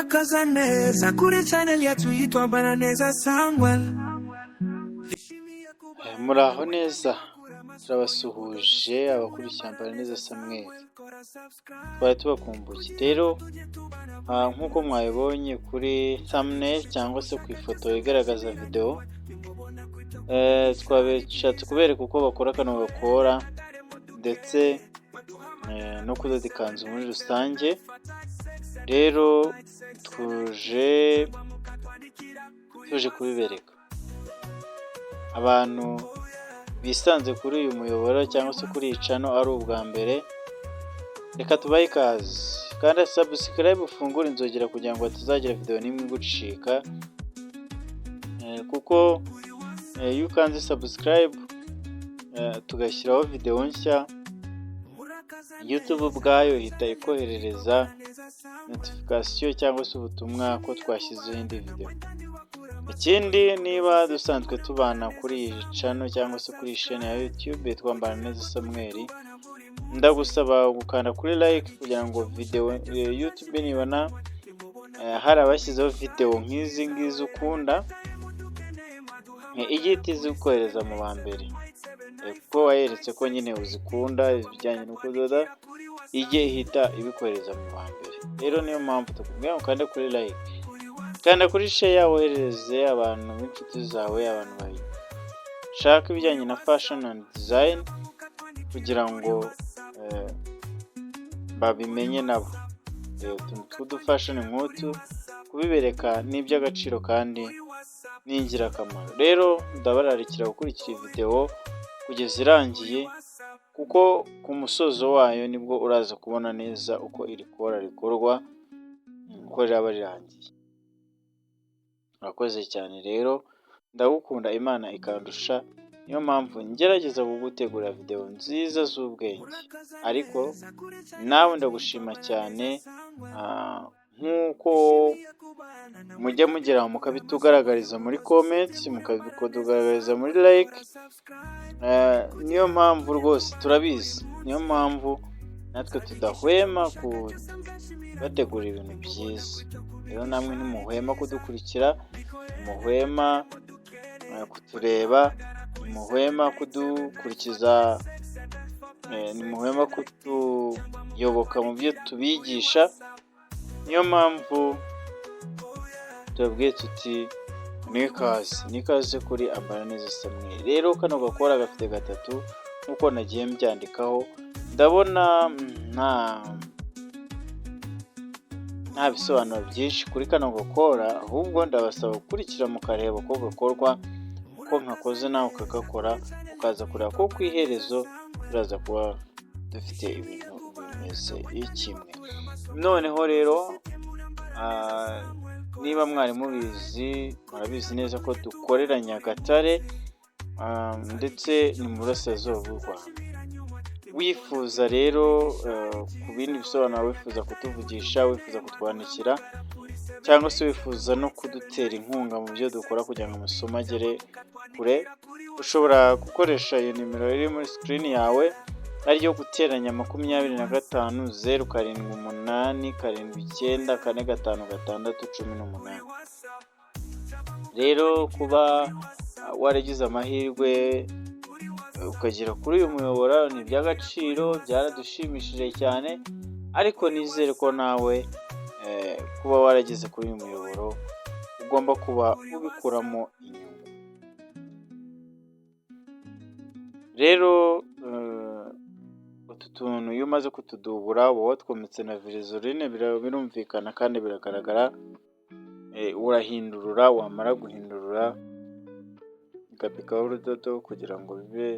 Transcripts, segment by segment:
murakaza neza kuri channel yacu yitwa Baraneza Samuel. Muraho neza, turabasuhuje abakurikirana Baraneza Samuel. Twari tubakumbuye rero nk'uko mwabibonye kuri thumbnail cyangwa se ku ifoto igaragaza video, twabashatse kubereka uko bakora kano gakora ndetse no kudoda ikanzu muri rusange. Rero tuje kubibereka abantu bisanze kuri uyu muyoboro cyangwa se kuri iyi channel ari ubwa mbere. Reka tubahe ikaze kandi subscribe, ufungure inzogera kugira ngo tuzagira video nimwe gucika, kuko iyo ukanze subscribe tugashyiraho video nshya, YouTube ubwayo ihita ikoherereza notification cyangwa se ubutumwa ko twashyizeho indi video. Ikindi, niba dusanzwe tubana kuri iyi channel cyangwa se kuri chaine ya YouTube yitwa Baraneza Samuel, ndagusaba gukanda kuri like kugira ngo video YouTube nibona hari abashyizeho video nk'izi ngizi ukunda, igiti zikohereza mu ba mbere, kuko wayeretse ko nyine uzikunda ibijyanye no kudoda, ijye ihita ibikohereza mu ba mbere. Rero niyo mpamvu tukubwira ngo kanda kuri like, kanda kuri share, wohereze abantu b'inshuti zawe, abantu bashaka ibijyanye na fashion and design kugira ngo babimenye nabo. Utu fashion nk'utu kubibereka ni iby'agaciro kandi ni ingirakamaro. Rero ndabararikira gukurikira video kugeza irangiye, kuko ku musozo wayo nibwo uraza kubona neza uko iri kora rikorwa, uko riraba rirangiye. Murakoze cyane rero, ndagukunda, Imana ikandusha, niyo mpamvu ngerageza kugutegura video nziza z'ubwenge. Ariko nawe ndagushima cyane, nk'uko mujya mugeraho mukabitugaragariza muri comments, mukabitugaragariza muri like. Niyo mpamvu rwose turabizi, niyo mpamvu natwe tudahwema kubategura ibintu byiza. Rero namwe ntimuhwema kudukurikira, muhwema kutureba, muhwema kudukurikiza, muhwema kutuyoboka mu byo tubigisha. Niyo mpamvu tubabwiye tuti nikaze kuri Baraneza Samuel. Rero kano gakora gafite gatatu nk'uko nagiye mbyandikaho. Ndabona nta bisobanuro byinshi kuri kano gakora, ahubwo ndabasaba gukurikira mukareba ko gakorwa, uko nkakoze nawe ukagakora, ukaza kureba ko ku iherezo turaza kuba dufite ibintu bimeze kimwe. Noneho rero niba mwari mubizi, murabizi neza ko dukorera Nyagatare ndetse ni mu burasirazuba bw'u Rwanda. Wifuza rero ku bindi bisobanuro, wifuza kutuvugisha, wifuza kutwandikira, cyangwa se wifuza no kudutera inkunga mu byo dukora kugira ngo amasomo agere kure, ushobora gukoresha iyo nimero iri muri screen yawe, ariyo guteranya 25 078 79 456 18. Rero kuba waragize amahirwe ukagera kuri uyu muyoboro ni iby'agaciro, byaradushimishije cyane. Ariko nizere ko nawe kuba warageze kuri uyu muyoboro ugomba kuba ubikuramo inyungu. Rero utu tuntu iyo umaze kutudubura uba watwometse na Vaseline, birumvikana kandi biragaragara. Urahindurura, wamara guhindurura ugapikaho urudodo kugira ngo bibe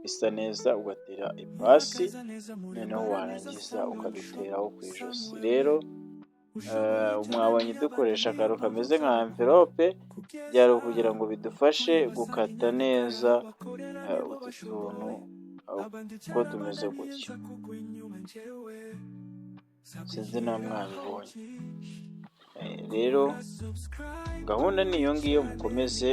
bisa neza, ugatera ipasi, noneho warangiza ukaduteraho ku ijosi. Rero mwabonye dukoresha akantu kameze nka envelope, byari kugira ngo bidufashe gukata neza utu tuntu uko tumeze gutyo. Sinzi na mwabibonye. Rero gahunda ni iyo ngiyo, mukomeze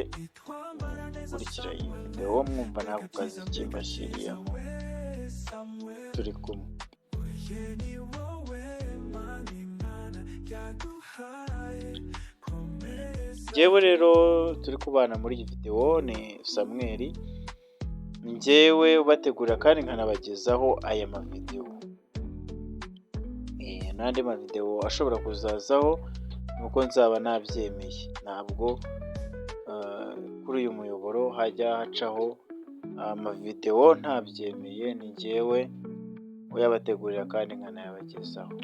gukurikira iyi video mwumva ntabwo kazi kimbashyiriyeho. turi kumwe. Njyewe rero turi kubana muri iyi video ni Samuel, njyewe ubategurira kandi nkanabagezaho aya mavideo. N'andi mavideo ashobora kuzazaho nuko nzaba nabyemeye, ntabwo kuri uyu muyoboro hajya hacaho amavideo ntabyemeye. Ni njyewe uyabategurira kandi nkanayabagezaho.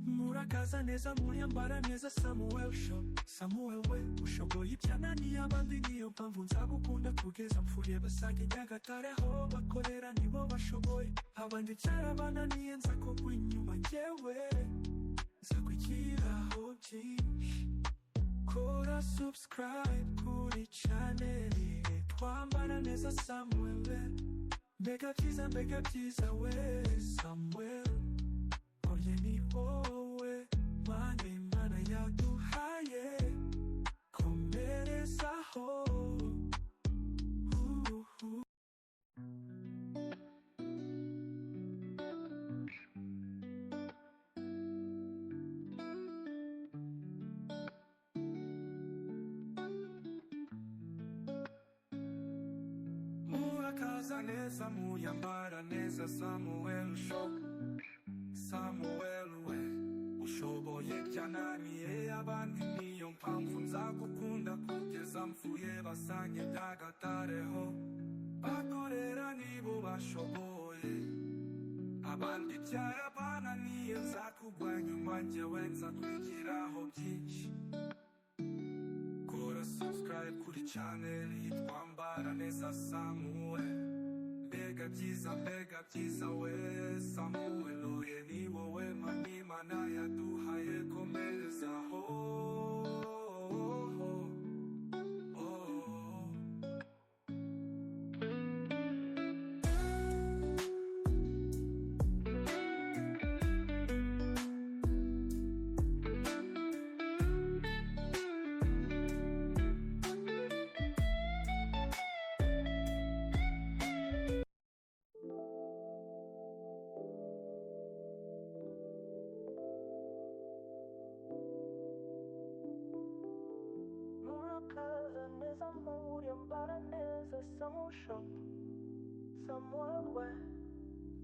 Murakaza neza muyambara neza Samuel Shop. Samuel we ushoboye ibyananiye abandi, niyo mpamvu nzagukunda kugeza mpfuye. Basange Nyagatare aho bakorera nibo bashoboye, abandi cyarabananiye nza kugwa inyuma njyewe nzakwigiraho byinshi. Kora subscribe kuri channel Twambara neza Samuel. Mbega byiza we Samuel, oye ni wowe Mana yaduhaye, komerezaho. Murakaza neza muyambara neza Samuel Shop. Samuel we ushoboye byananiye abandi, niyo mpamvu nzagukunda kugeza mpfuye. Basange Nyagatare ho bakorera nibo bashoboye, abandi byarabananiye nzakugwa nyuma njyewe nzakwigiraho byinshi. Kora subscribe kuri channel Twambara neza Samuel. Mbega byiza we Samuel, oye ni wowe Mana yaduhaye, komerezaho.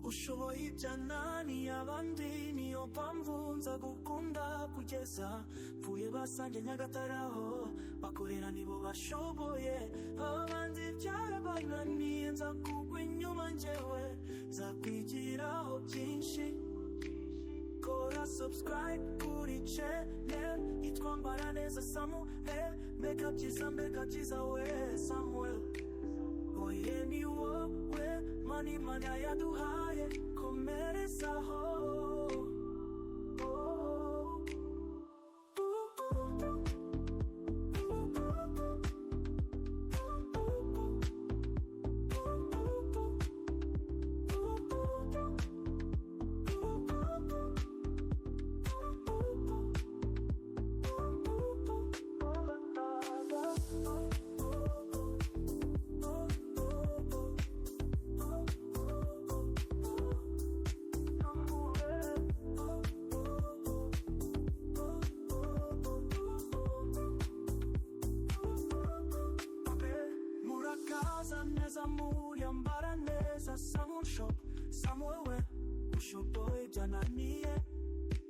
Ushoboye ibyananiye abandi, niyo mpamvu nzagukunda kugeza mpfuye. Basange Nyagatare aho bakorera nibo bashoboye, abandi byarabananiye nzakugwa inyuma njyewe nzakwigiraho byinshi. Kora subscribe kuri channel Twambara neza Samuel. Mbega byiza we Samuel, oye ni wowe Mana yaduhaye, komerezaho. Muyambara neza Samuel Shop. Samuel we ushoboye byananiye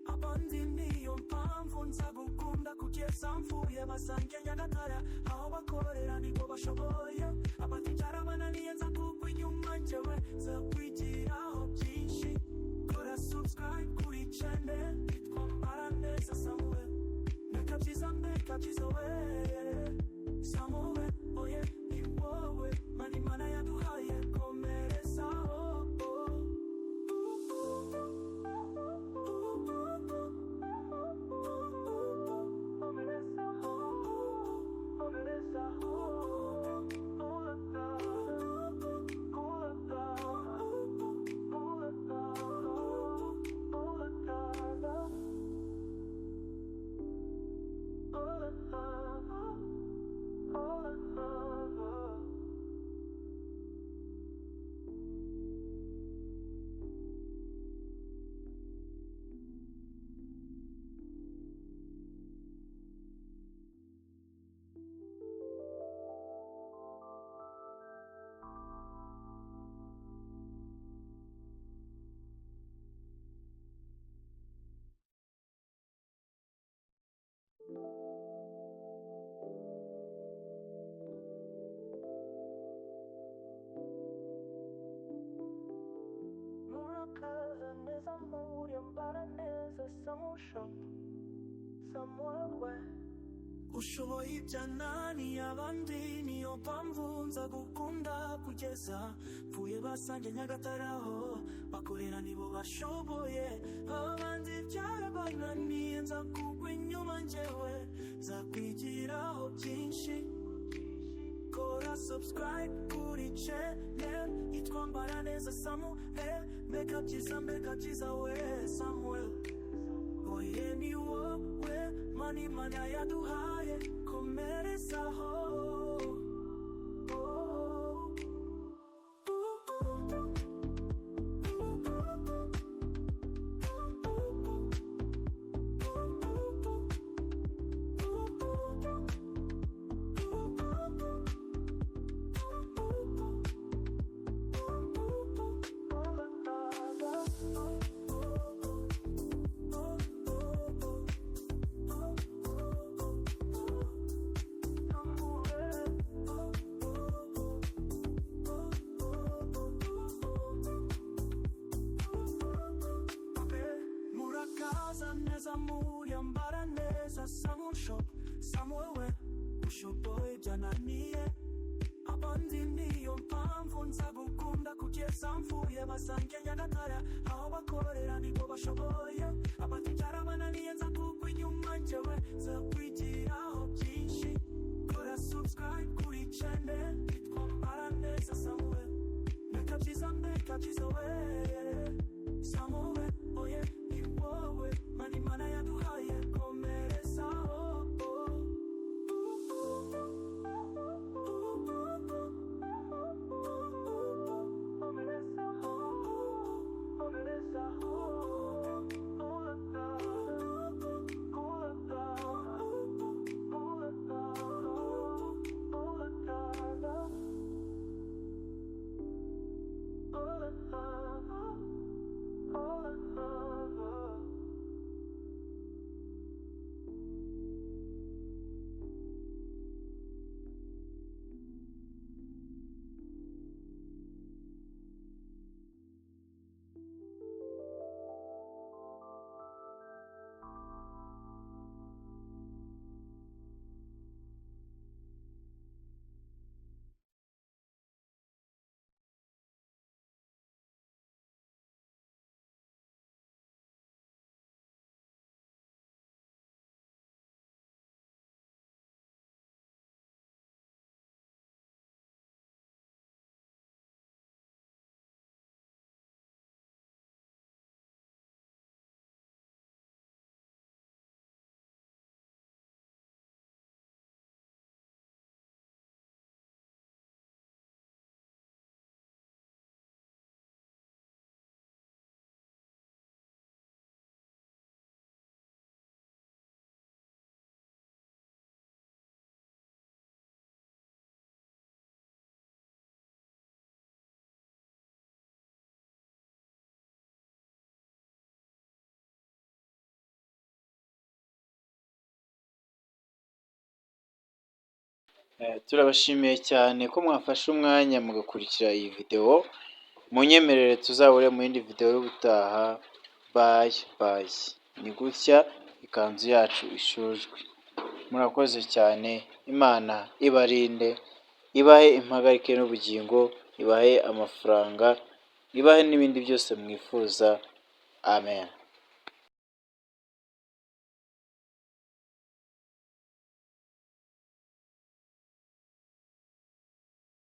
abandi, niyo mpamvu nzagukunda kugeza mpfuye. Basange Nyagatare aho bakorera nibo bashoboye, abandi byarabananiye nzakugwa inyuma njyewe nzakwigiraho byinshi. Kora subscribe kuri channel Twambara neza Samuel. Mbega byiza we Samuel, oye ni wowe Mana yaduhaye, komerezaho. ushoboye ibyanani abandi niyo mpamvu nza gukunda kugeza mvuye basange Nyagatare aho bakorera nibo bashoboye abandi byarabananiye nza kugwa inyuma njyewe nza kwigiraho byinshi kora subscribe kuri channel yitwa Mbaraneza Samuel mbega byiza we Samuel oye ni wowe Imana yaduhaye komerezaho Zamuye Mbaraneza Samuel Shop Samuel we ushoboye byananiye abandi niyo mpamvu nza gukunda kugeza mvuye basange Nyagatare aho bakorera nibo bashoboye abandi byarabananiye nza kugwa inyuma njyewe nza kwigiraho byinshi kora subscribe kuri channel yitwa Mbaraneza Samuel mbega byiza we Samuel oye ni wowe Imana yaduhaye komerezaho turabashimiye cyane ko mwafashe umwanya mugakurikira iyi video munyemerere tuzahure mu yindi video y'ubutaha bye ni gutya ikanzu yacu ishojwe murakoze cyane Imana ibarinde ibahe impagarike n'ubugingo ibahe amafaranga ibahe n'ibindi byose mwifuza amen.